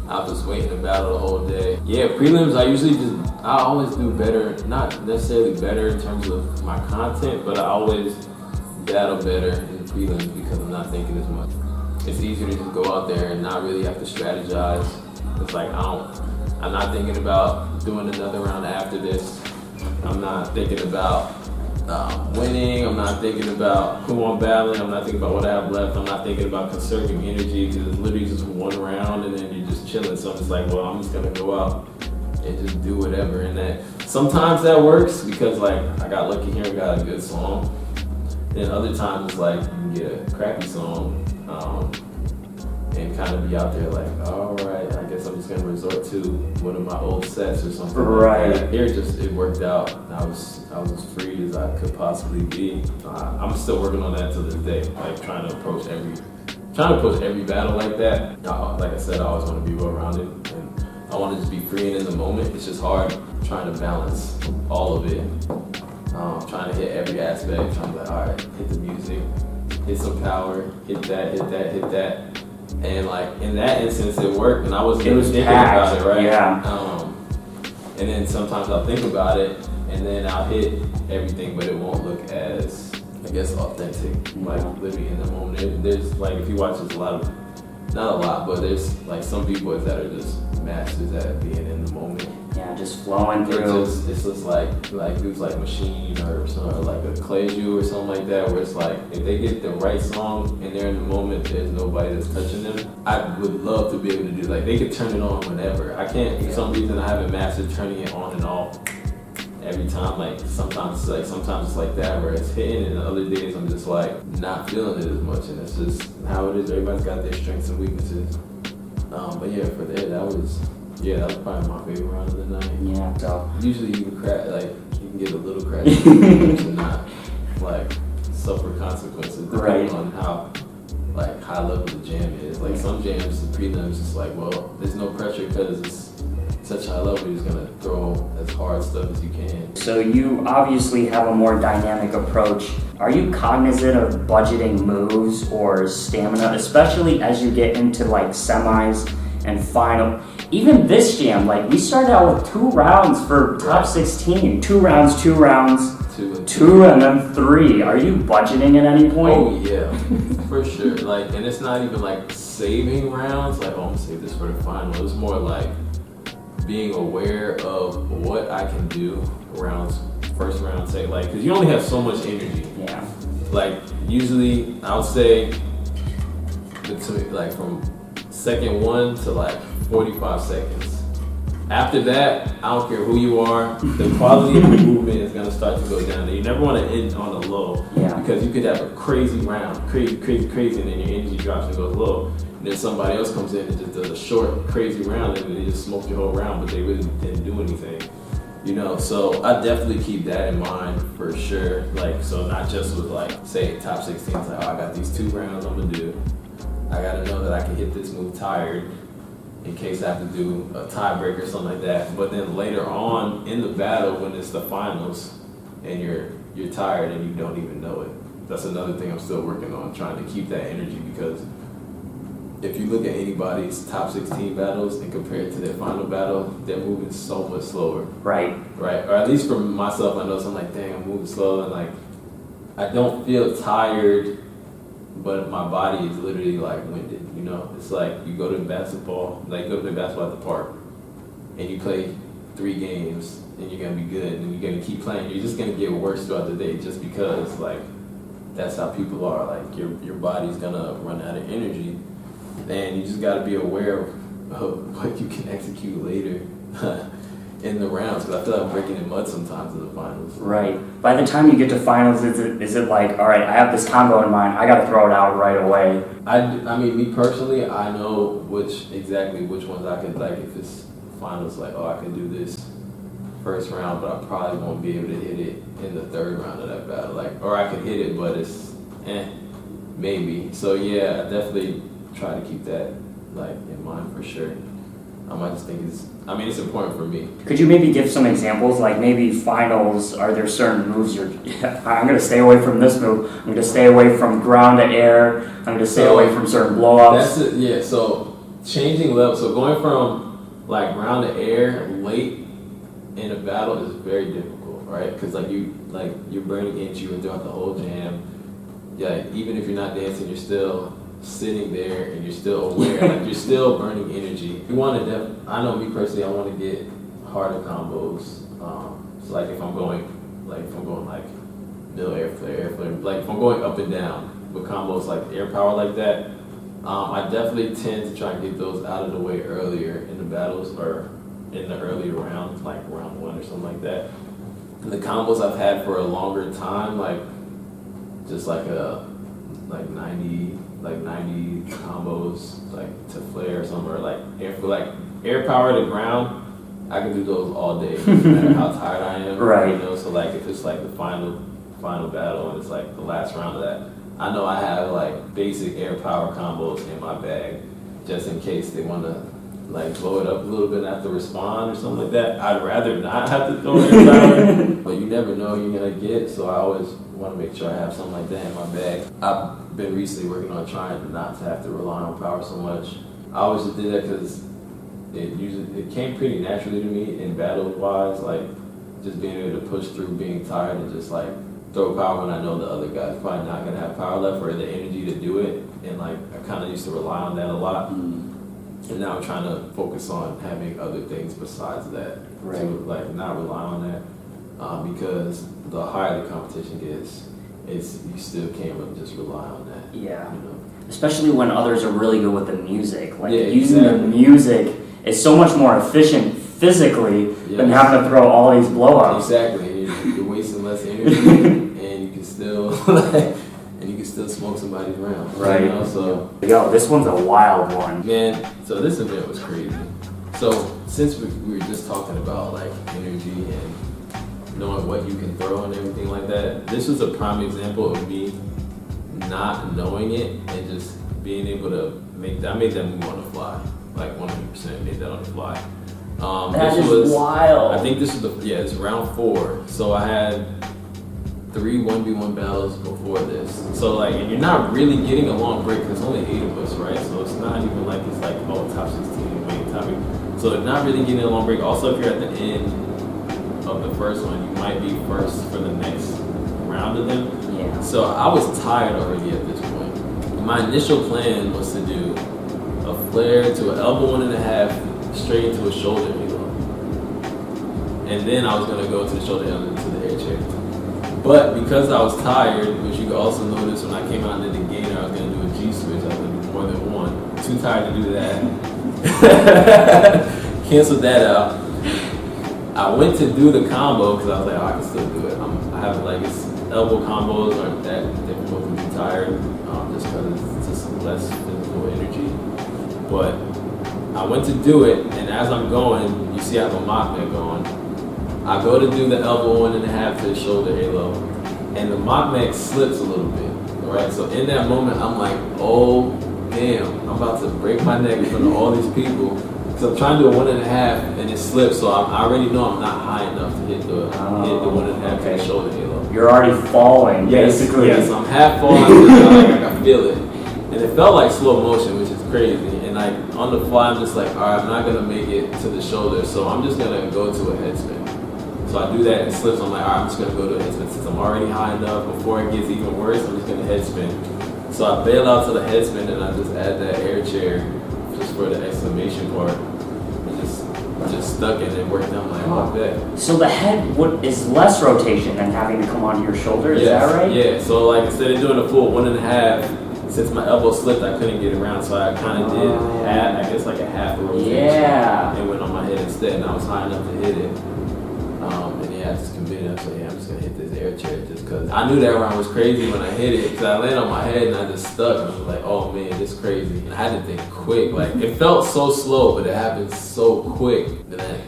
I was just waiting to battle the whole day. Yeah, prelims, I always do better, not necessarily better in terms of my content, but I always battle better in prelims because I'm not thinking as much. It's easier to just go out there and not really have to strategize. It's like I'm not thinking about doing another round after this. I'm not thinking about winning. I'm not thinking about who I'm battling. I'm not thinking about what I have left. I'm not thinking about conserving energy because it's literally just one round and then you're just chilling. So I'm just like, well, I'm just gonna go out and just do whatever. And that sometimes that works because like I got lucky here and got a good song. Then other times it's like you can get a crappy song and kind of be out there like, all right, I guess I'm just gonna resort to one of my old sets or something. Right. Like that. Here it worked out. I was as free as I could possibly be. I'm still working on that to this day. Like trying to approach every battle like that. Like I said, I always want to be well-rounded and I want to just be free and in the moment. It's just hard trying to balance all of it. Trying to hit every aspect. Trying to be like, all right, hit the music, hit some power, hit that. And like in that instance, it worked, and I wasn't even thinking about it, right? Yeah. And then sometimes I'll think about it, and then I'll hit everything, but it won't look as, I guess, authentic. Like living in the moment. There's like if you watch, there's not a lot, but there's like some people that are just masters at being in the moment. Yeah, just flowing through. It's just like dudes like Machine or like a Clayju or something like that, where it's like if they get the right song and they're in the moment, there's nobody that's touching them. I would love to be able to do like they could turn it on whenever. I can't for some reason I haven't mastered turning it on and off every time. Like sometimes it's like that where it's hitting, and the other days I'm just like not feeling it as much, and it's just how it is. Everybody's got their strengths and weaknesses. But yeah, for there that was probably my favorite round of the night. Yeah. So usually you can crash, like you can get a little crash and not like suffer consequences depending on how like high level the jam is. Like some jams, the prelims, it's like, well, there's no pressure because it's such high level. You're just gonna throw as hard stuff as you can. So you obviously have a more dynamic approach. Are you cognizant of budgeting moves or stamina, especially as you get into like semis and final? Even this jam, like we started out with 2 rounds for top 16. 2 rounds, 2 rounds, 2 and then 3. Are you budgeting at any point? Oh yeah, for sure. Like, and it's not even like saving rounds. Like, oh, I'm gonna save this for the final. It's more like being aware of what I can do first round, say like, because you only have so much energy. Yeah. Like usually, I would say like from second 1 to like 45 seconds. After that, I don't care who you are, the quality of the movement is gonna start to go down. And you never want to end on a low because you could have a crazy round, crazy, and then your energy drops and goes low. And then somebody else comes in and just does a short, crazy round, and they just smoke your whole round, but they really didn't do anything. You know, so I definitely keep that in mind for sure. Like, so not just with like, say top 16, it's like, oh, I got these 2 rounds I'm gonna do. I gotta know that I can hit this move tired in case I have to do a tiebreaker or something like that. But then later on in the battle, when it's the finals and you're tired and you don't even know it. That's another thing I'm still working on, trying to keep that energy because if you look at anybody's top 16 battles and compare it to their final battle, they're moving so much slower. Right. Right. Or at least for myself, I know I'm like, dang, I'm moving slow, and like I don't feel tired, but my body is literally like winded. You know, it's like you go to basketball, like go to play basketball at the park, and you play 3 games, and you're gonna be good, and you're gonna keep playing. You're just gonna get worse throughout the day, just because like that's how people are. Like your body's gonna run out of energy. And you just got to be aware of what you can execute later in the rounds. Because I feel like I'm breaking in mud sometimes in the finals. Right. By the time you get to finals, is it like, all right, I have this combo in mind, I got to throw it out right away? I mean, me personally, I know exactly which ones I could, like, if it's finals, like, oh, I can do this first round, but I probably won't be able to hit it in the 3rd round of that battle. Like, or I can hit it, but it's maybe. So yeah, I definitely try to keep that like in mind for sure. I just think it's important for me. Could you maybe give some examples? Like maybe finals, are there certain moves I'm going to stay away from this move, I'm going to stay away from ground to air, I'm going to stay away from certain blowups? That's it, yeah. So changing level, so going from like ground to air late in a battle is very difficult, right? Because you're burning energy throughout the whole jam. Yeah, even if you're not dancing, you're still sitting there and you're still aware, like you're still burning energy. You want to, I know me personally, I want to get harder combos. So like if I'm going like middle airflare, like if I'm going up and down with combos like air power like that, I definitely tend to try and get those out of the way earlier in the battles or in the earlier rounds, like round 1 or something like that. And the combos I've had for a longer time, like just like 90 combos like to flare or something, or like air power to ground, I can do those all day, no matter how tired I am. Right. You know, so like if it's like the final battle and it's like the last round of that, I know I have like basic air power combos in my bag, just in case they want to like blow it up a little bit and have to respond or something like that. I'd rather not have to throw air power, but you never know you're gonna get. So I always want to make sure I have something like that in my bag. I've been recently working on trying not to have to rely on power so much. I always just did that because it came pretty naturally to me in battle wise, like just being able to push through being tired and just like throw power when I know the other guy's probably not gonna have power left or the energy to do it. And like I kind of used to rely on that a lot. And now I'm trying to focus on having other things besides that, right. To like not rely on that. Because the higher the competition gets, you still can't just rely on that. Yeah. You know? Especially when others are really good with the music. Like Yeah, using exactly. the music is so much more efficient physically than having to throw all these blowups. Exactly. You're wasting less energy, and you can still smoke somebody's round. Right. You know? So Yo, this one's a wild one. man, so this event was crazy. So since we were just talking about like energy and knowing what you can throw and everything like that, this was a prime example of me not knowing it and just being able to I made that move on the fly, like 100% made that on the fly. That is wild. I think this is it's round 4. So I had 3 1v1 battles before this. So like, and you're not really getting a long break because only 8 of us, right? So it's not even like it's like top 16, so they're not really getting a long break. Also, if you're at the end of the first one, you might be first for the next round of them. Yeah. So I was tired already at this point. My initial plan was to do a flare to an elbow 1.5 straight into a shoulder halo. And then I was gonna go to the shoulder halo into the air check. But because I was tired, which you can also notice when I came out into the gainer, I was gonna do a G switch. I was gonna do more than one. Too tired to do that. Canceled that out. I went to do the combo because I was like, oh, I can still do it. I have like elbow combos aren't that difficult to be tired, just because it's just less physical energy. But I went to do it, and as I'm going, you see I have a mock neck on. I go to do the elbow 1.5 to the shoulder halo, and the mock neck slips a little bit. All right, so in that moment, I'm like, oh damn, I'm about to break my neck in front of all these people. So I'm trying to do a 1.5 and it slips, so I already know I'm not high enough to hit the 1.5 to the shoulder halo. You're already falling, basically. Yes, I'm half falling, I can feel it. And it felt like slow motion, which is crazy. And like on the fly, I'm just like, all right, I'm not gonna make it to the shoulder, so I'm just gonna go to a head spin. So I do that and it slips. I'm like, all right, I'm just gonna go to a head spin. Since I'm already high enough, before it gets even worse, I'm just gonna head spin. So I bail out to the head spin and I just add that air chair just for the exclamation part. Just stuck it and worked out. I'm like, oh, I bet. So the head is less rotation than having to come onto your shoulder, is that right? Yeah, so like instead of doing a full 1.5, since my elbow slipped, I couldn't get around, so I kind of did half, I guess like a half a rotation. Yeah. And went on my head instead, and I was high enough to hit it. And yeah, I just committed. I said, yeah, I'm just gonna hit this air chair just because I knew that round was crazy when I hit it. Because I landed on my head and I just stuck. And I was like, oh man, this is crazy. And I had to think quick. Like it felt so slow, but it happened so quick.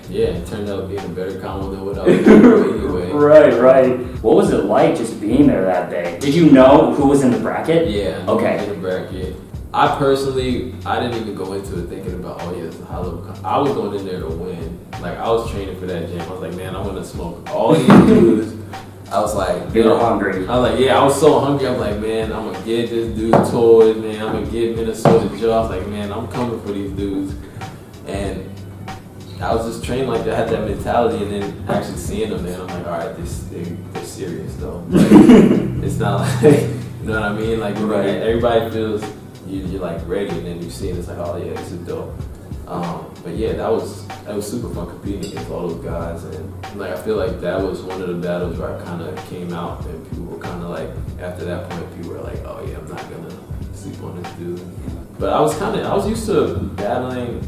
Yeah, it turned out being a better combo than what I was doing anyway. Right. What was it like just being there that day? Did you know who was in the bracket? Yeah, okay. In the bracket. I personally, I didn't even go into it thinking about, oh yeah, it's a high level. I was going in there to win. Like I was training for that gym. I was like, man, I want to smoke all these dudes. I was like, you were hungry. I was like, yeah, I was so hungry. I was like, man, I'm gonna get this dude toys, man. I'm gonna get Minnesota Joe. I was like, man, I'm coming for these dudes. And I was just trained like that, I had that mentality, and then actually seeing them there, I'm like, all right, they're serious though. Like, it's not like, you know what I mean? Like, right. Everybody feels you're like ready, and then you see it, it's like, oh yeah, this is dope. But yeah, that was super fun competing against all those guys, and like I feel like that was one of the battles where I kind of came out, and people were kind of like, after that point, people were like, oh yeah, I'm not gonna sleep on this dude. But I was used to battling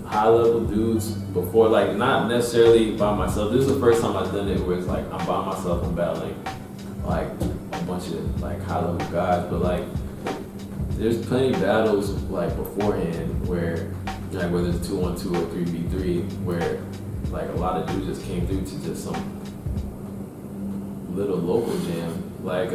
high level dudes before, like not necessarily by myself. This is the first time I've done it where it's like I'm by myself and battling like a bunch of like high level guys, but like there's plenty of battles like beforehand where like whether it's 2-on-2 or 3v3 where like a lot of dudes just came through to just some little local jam, like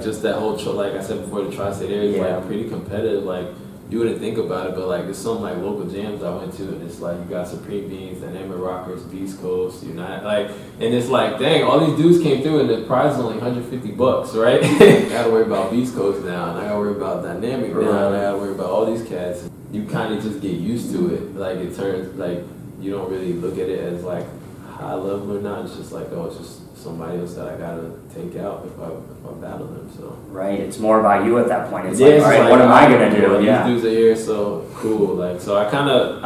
just that whole like I said before, the tri-state area is like pretty competitive. Like you wouldn't think about it, but like there's some like local jams I went to, and it's like you got Supreme Beans, Dynamic Rockers, Beast Coast, Unite, like, and it's like, dang, all these dudes came through, and the prize is only $150, right? I gotta worry about Beast Coast now, and I gotta worry about Dynamic now, and I gotta worry about all these cats. You kind of just get used to it. Like it turns like you don't really look at it as like high level or not. It's just like, oh, it's just somebody else that I gotta take out if I battle them. So right, it's more about you at that point. It's like, all right, what am I gonna do? These dudes are here, so cool. Like, so I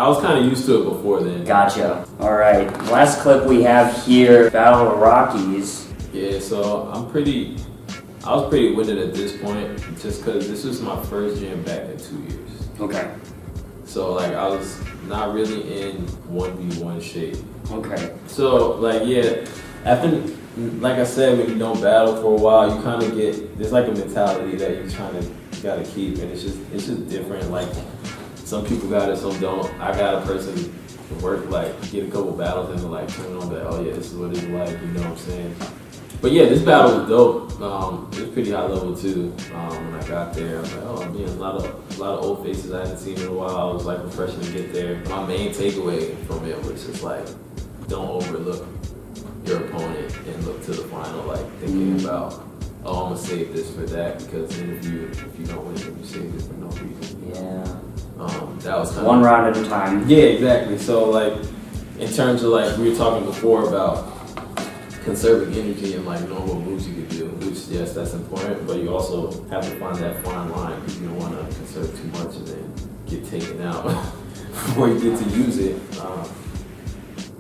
was kind of used to it before then. Gotcha. All right, last clip we have here, Battle of Rockies. Yeah, so I was pretty winded at this point, just because this was my first jam back in 2 years. Okay. So like I was not really in 1v1 shape. Okay. So like yeah, after like I said, when you don't battle for a while, you kind of get there's like a mentality that you gotta keep, and it's just different. Like some people got it, some don't. I got a person to work like get a couple battles and like turn on that. Oh yeah, this is what it's like. You know what I'm saying? But yeah, this battle was dope. It was pretty high level too. When I got there, I was like, oh man, a lot of old faces I hadn't seen in a while. It was like refreshing to get there. My main takeaway from it was just like, don't overlook your opponent and look to the final like thinking about, oh, I'm gonna save this for that, because then if you don't win, then you save it for no reason. Yeah. That was kind one round at a time. Yeah, exactly. So like, in terms of like we were talking before about conserving energy and like knowing what moves you could do, which yes, that's important, but you also have to find that fine line, because you don't want to conserve too much and then get taken out before you get to use it.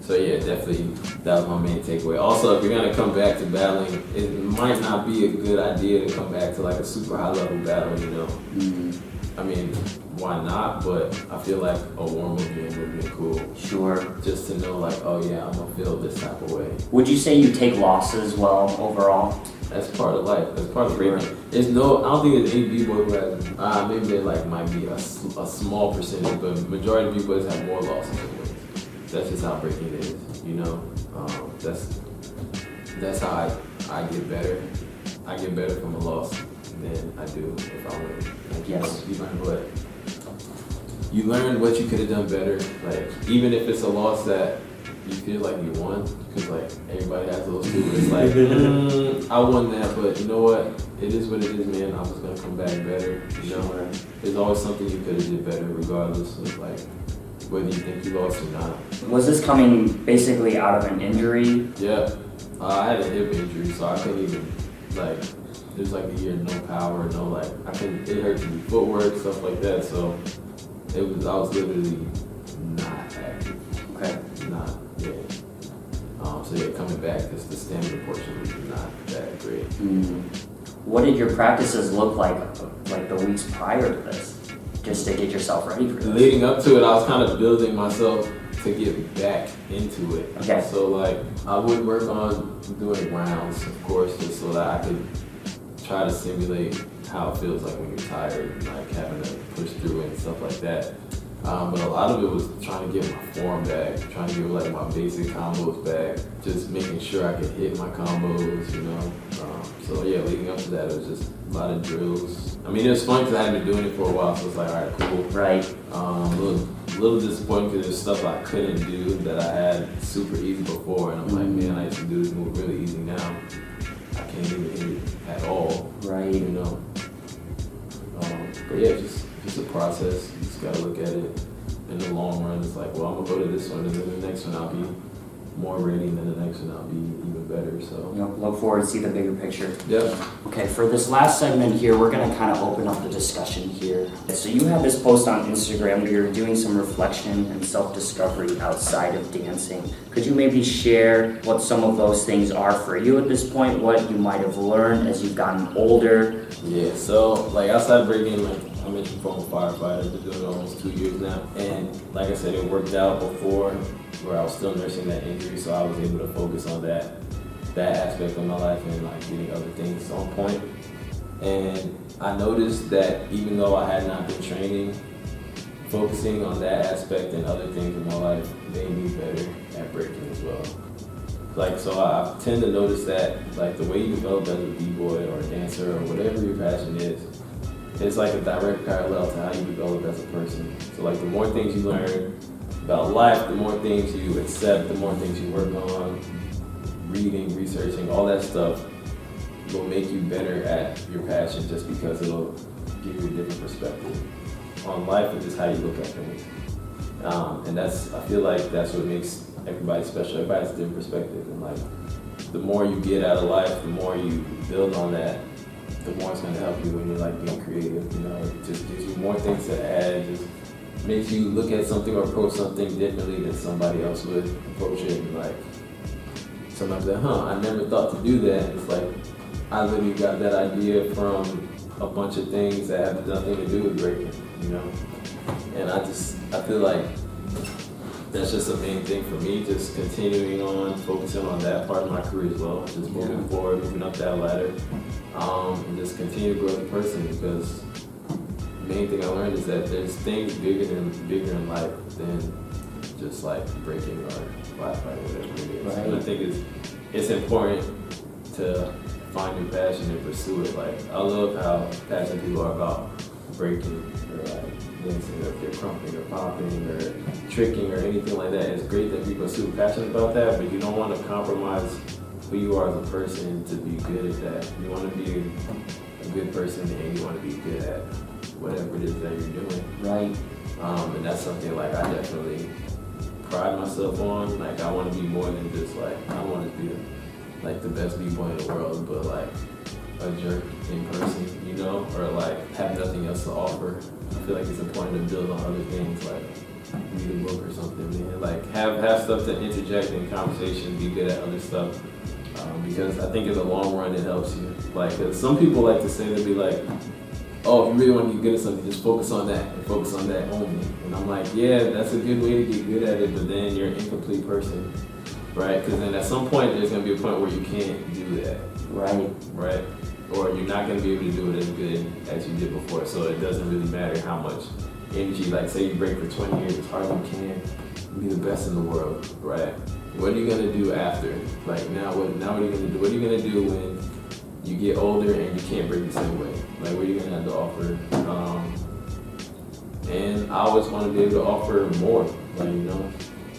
So yeah, definitely that was my main takeaway. Also, if you're gonna come back to battling, it might not be a good idea to come back to like a super high level battle, you know. I mean, why not? But I feel like a warm-up game would be cool. Sure. Just to know like, oh yeah, I'm gonna feel this type of way. Would you say you take losses well overall? That's part of life. That's part of breaking. There's no, I don't think there's any b-boy who has, maybe there like might be a small percentage, but majority of b-boys have more losses than wins. That's just how breaking is, you know. That's how I get better. I get better from a loss than I do if I win. Like, yes. You learn what you could have done better. Like even if it's a loss that you feel like you won, because like everybody has those too. It's like, I won that, but you know what? It is what it is, man. I'm just gonna come back better. You know, there's always something you could have did better, regardless of like whether you think you lost or not. Was this coming basically out of an injury? Yeah, I had a hip injury, so I couldn't even like. There's like a year no power, no like I couldn't. It hurt me, footwork, stuff like that. So I was literally not active. Okay. Not, yeah. So yeah, coming back, because the stamina portion was not that great. What did your practices look like the weeks prior to this, just to get yourself ready for this? Leading up to it, I was kind of building myself to get back into it. Okay. So like, I would work on doing rounds, of course, just so that I could try to simulate how it feels like when you're tired, like having to push through it and stuff like that. But a lot of it was trying to get my form back, trying to get like my basic combos back, just making sure I could hit my combos, you know. So yeah, leading up to that, it was just a lot of drills. I mean, it was fun because I had been doing it for a while, so it's like, all right, cool. Right. A little disappointing because there's stuff I couldn't do that I had super easy before, and I'm like, man, I used to do this move really easy now. I can't even hit it at all. Right. You know. But yeah, just a process. You just gotta look at it in the long run. It's like, well, I'm gonna go to this one, and then the next one I'll be more ready, and then the next one I'll be even better. So Look forward to see the bigger picture. yeah. Okay, for this last segment here, we're gonna kind of open up the discussion here. So you have this post on Instagram where you're doing some reflection and self-discovery outside of dancing. Could you maybe share what some of those things are for you at this point, what you might have learned as you've gotten older? Yeah, so like outside breaking, like I mentioned, from a firefighter, I've been doing it almost 2 years now. And like I said, it worked out before where I was still nursing that injury, so I was able to focus on that aspect of my life and like getting other things on point. And I noticed that even though I had not been training, focusing on that aspect and other things in my life made me better at breaking as well. Like, so I tend to notice that, like, the way you develop as a b-boy or a dancer or whatever your passion is, it's like a direct parallel to how you develop as a person. So, like, the more things you learn about life, the more things you accept, the more things you work on, reading, researching, all that stuff will make you better at your passion just because it'll give you a different perspective on life and just how you look at things. And I feel like that's what makes everybody special. Everybody has a different perspective, and like the more you get out of life, the more you build on that, the more it's gonna help you when you're like being creative. You know, it just gives you more things to add. It just makes you look at something or approach something differently than somebody else would approach it. And like sometimes like, I never thought to do that. It's like I literally got that idea from a bunch of things that have nothing to do with breaking. You know, and I feel like that's just the main thing for me, just continuing on, focusing on that part of my career as well, just moving forward, moving up that ladder, and just continue to grow as a person, because the main thing I learned is that there's things bigger in life than just like breaking or firefighting, whatever it is. Right. And I think it's important to find your passion and pursue it. Like, I love how passionate people are about breaking or like dancing, or if they're crumping or popping or tricking or anything like that. It's great that people are super passionate about that, but you don't want to compromise who you are as a person to be good at that. You want to be a good person, and you want to be good at whatever it is that you're doing. Right. And that's something like I definitely pride myself on. Like, I want to be more than just like, I want to be like the best b-boy in the world, but like a jerk in person, you know, or like have nothing else to offer. I feel like it's important to build on other things, like read a book or something, man. Like have stuff to interject in conversation, be good at other stuff, because I think in the long run it helps you. Like, 'cause some people like to say, they'll be like, oh, if you really want to get good at something, just focus on that and focus on that only. And I'm like, yeah, that's a good way to get good at it, but then you're an incomplete person, right? Because then at some point there's going to be a point where you can't do that. Right? Or you're not going to be able to do it as good as you did before. So it doesn't really matter how much energy, like say you break for 20 years as hard as you can, be the best in the world, right? What are you going to do after? Like now what are you going to do? What are you going to do when you get older and you can't break the same way? Like, what are you going to have to offer? And I always want to be able to offer more, like, you know?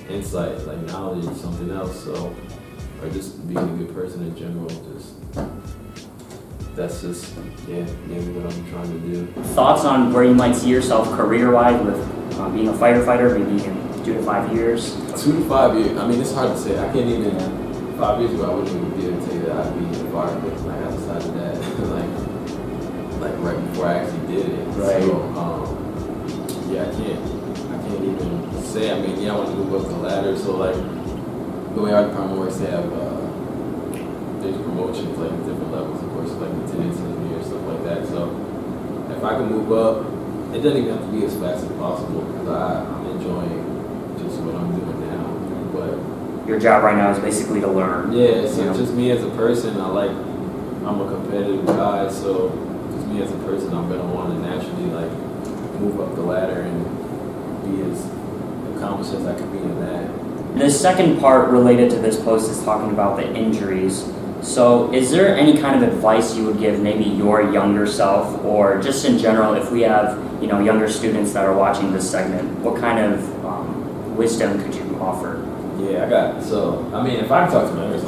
insight, like knowledge, something else. So, or just being a good person in general. That's just maybe what I'm trying to do. Thoughts on where you might see yourself career-wise with being a firefighter, maybe in 2 to 5 years? 2 to 5 years. I mean, it's hard to say. I can't even. 5 years ago, I wouldn't even be able to say that I'd be in the fire, but like I decided that like right before I actually did it. Right. So I can't even say. I mean, I want to move up the ladder. So like the way our department works, they have there's promotions like at different levels, of course, like lieutenants, engineers, stuff like that. So if I can move up, it doesn't even have to be as fast as possible because I'm enjoying just what I'm doing now. But Your job right now is basically to learn. yeah, so just me as a person, I'm a competitive guy, so just me as a person, I'm gonna want to naturally like move up the ladder and be as accomplished as I can be in that. The second part related to this post is talking about the injuries. So is there any kind of advice you would give maybe your younger self, or just in general, if we have younger students that are watching this segment, what kind of wisdom could you offer? Yeah, I mean, if I talk to my nurse,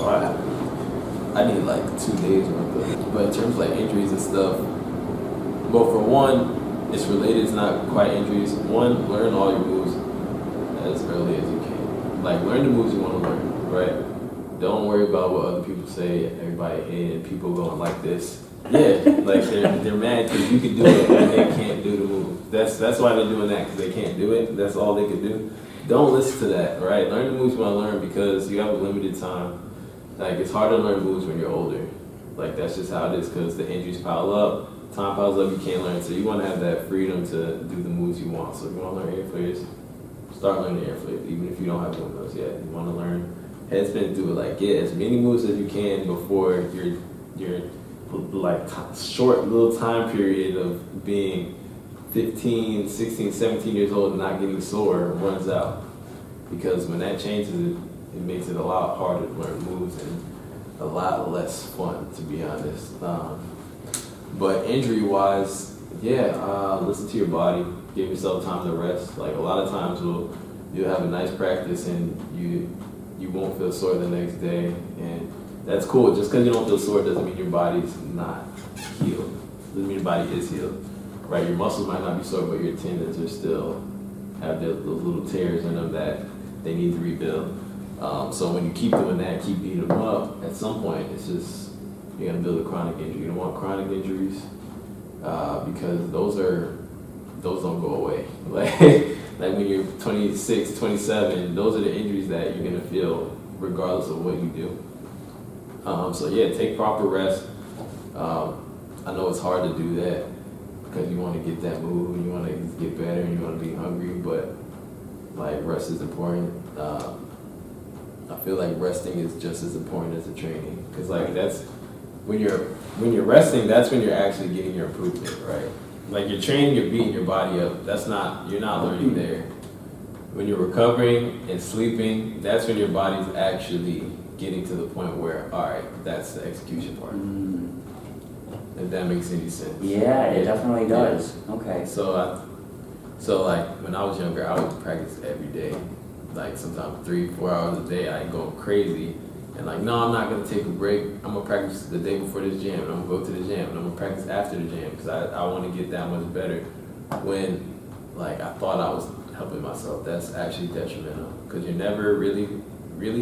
I need like 2 days worth of. But in terms of like injuries and stuff, well, for one, it's related. It's not quite injuries. One, learn all your moves as early as you can. Like, learn the moves you want to learn, right? Don't worry about what other people say. Everybody hating people going like this. Yeah, like they're mad because you can do it and they can't do the move. That's why they're doing that, because they can't do it. That's all they could do. Don't listen to that, right? Learn the moves you want to learn because you have a limited time. Like, it's hard to learn moves when you're older. Like, that's just how it is because the injuries pile up, time piles up, you can't learn. So you want to have that freedom to do the moves you want. So if you want to learn air flares, start learning air flares, even if you don't have one of those yet. You want to learn headspin, do it. Like, get as many moves as you can before your like short little time period of being 15, 16, 17 years old and not getting sore runs out. Because when that changes, it makes it a lot harder to learn moves and a lot less fun, to be honest. But injury-wise, listen to your body. Give yourself time to rest. Like, a lot of times you'll have a nice practice and you won't feel sore the next day, and that's cool. Just because you don't feel sore doesn't mean your body's not healed. Doesn't mean your body is healed. Right, your muscles might not be sore, but your tendons are still have those little tears in them that they need to rebuild. So when you keep doing that, keep beating them up, at some point it's just you're gonna build a chronic injury. You don't want chronic injuries because those don't go away. Like when you're 26, 27, those are the injuries that you're gonna feel regardless of what you do. Take proper rest. I know it's hard to do that, because you want to get that move and you want to get better and you want to be hungry, but like rest is important. I feel like resting is just as important as the training, because like that's when you're resting, that's when you're actually getting your improvement, right? Like, you're training, you're beating your body up. You're not learning there. When you're recovering and sleeping, that's when your body's actually getting to the point where, all right, that's the execution part. If that makes any sense. Yeah, it definitely does. Yeah. Okay. So like when I was younger, I would practice every day, like sometimes 3-4 hours a day. I ain't going crazy, and like, no, I'm not gonna take a break. I'm gonna practice the day before this jam, and I'm gonna go to the jam, and I'm gonna practice after the jam, because I want to get that much better. When like I thought I was helping myself, that's actually detrimental, because you're never really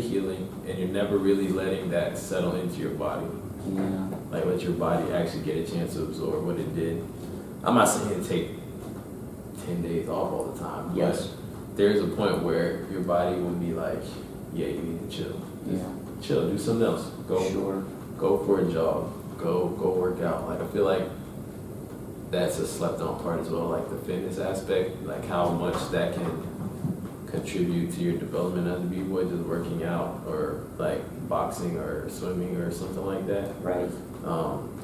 healing, and you're never really letting that settle into your body. Yeah. Like, let your body actually get a chance to absorb what it did. I'm not saying take 10 days off all the time. Yes. But there's a point where your body will be like, yeah, you need to chill. Yeah. Chill, do something else. Go for a jog. Go work out. Like, I feel like that's a slept on part as well, like the fitness aspect, like how much that can contribute to your development as a b-boy, just working out, or like boxing or swimming or something like that. Right.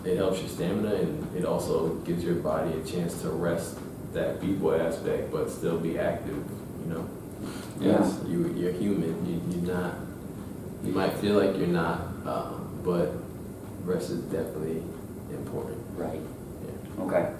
It helps your stamina, and it also gives your body a chance to rest that b-boy aspect, but still be active. Yes, you're human. You're not. You might feel like you're not, but rest is definitely important. Right. Yeah. Okay.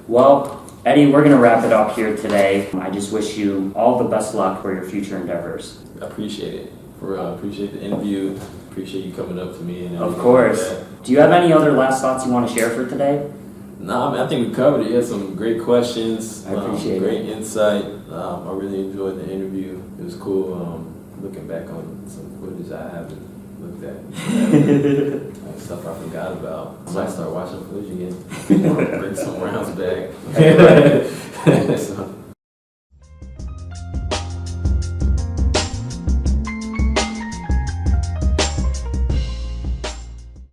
Well, Eddie, we're going to wrap it up here today. I just wish you all the best luck for your future endeavors. I appreciate it. For real, I appreciate the interview. Appreciate you coming up to me. And of course. Like do you have any other last thoughts you want to share for today? No, I think we covered it. You had some great questions. I appreciate great insight. I really enjoyed the interview. It was cool looking back on some footage I haven't looked at. Like stuff I forgot about. I might start watching footage again. Bring some rounds back. So,